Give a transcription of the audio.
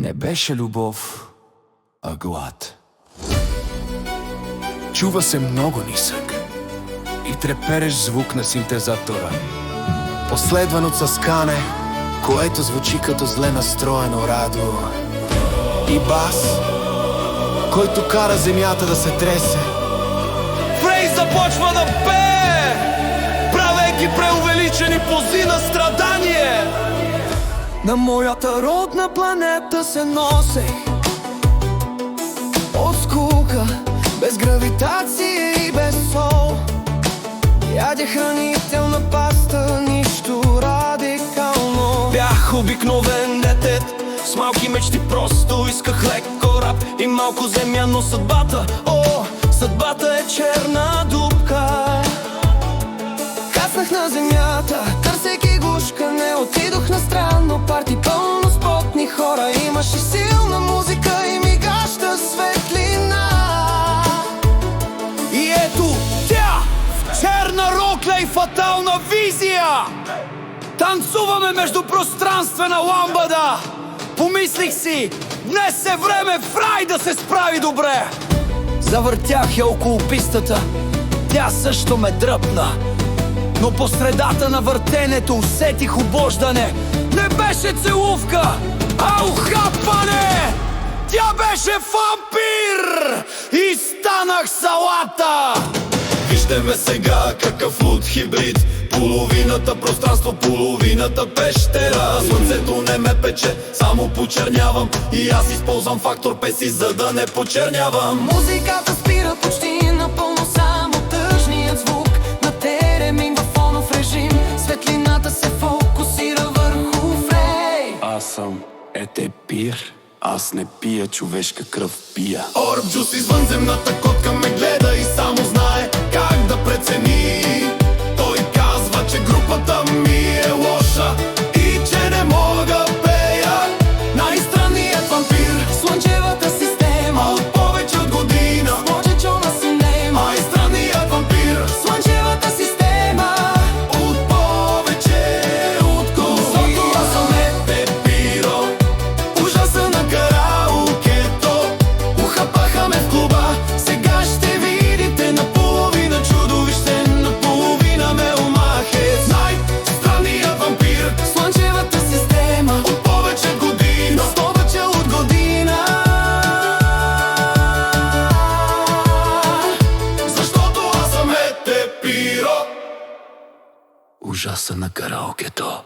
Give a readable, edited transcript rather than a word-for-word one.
Не беше любов, а глад. Чува се много нисък и треперещ звук на синтезатора, последван от съскане, което звучи като зле настроено радио, и бас, който кара земята да се тресе. Фрей започва да пее, правейки преувеличени пози на страдание. На моята родна планета се носех от скука, без гравитация и без сол. Ядя хранителна паста, нищо радикално. Бях обикновен детет с малки мечти, просто исках лек кораб и малко земя, но съдбата, съдбата е черна дупка. Каснах на земята, търсейки гушка, не отидох на странно парти, пълно с потни хора. Имаше силна музика и мигаща светлина. И ето тя, в черна рокля и фатална визия, танцуваме между пространствена ламбада. Помислих си, днес е време Фрай да се справи добре. Завъртях я около пистата, тя също ме дръпна, но по средата на въртенето усетих обождане. Не беше целувка, а ухапване! Тя беше вампир и станах салата. Вижте ме сега, какъв луд хибрид. Половината пространство, половината пещера. Слънцето не ме пече, само почернявам. И аз използвам фактор песи, за да не почернявам. Музиката спира почти напълно, само тъжният звук на теремин в фонов режим. Светлината се фокусира върху Фрей. Аз съм етепир, аз не пия човешка кръв, пия Орб Джус. Извънземната котка ме гледа и само знае как да прецени. Той казва, че групата ми е лоша и че не мога пея. Най-странният вампир, Слънчевата система, от повече от година. Мочечона си нема. Най-странният вампир, Слънчевата система, от повече от година. аз съм Етепиро, ужаса на караокето. Ухапаха ме в клуба, сега ще видите наполовина чудовище, наполовина мелмахец. Най-странният вампир, Слънчевата система, от повече от година. повече от година. Защото аз съм етепиро, ужаса на караокето.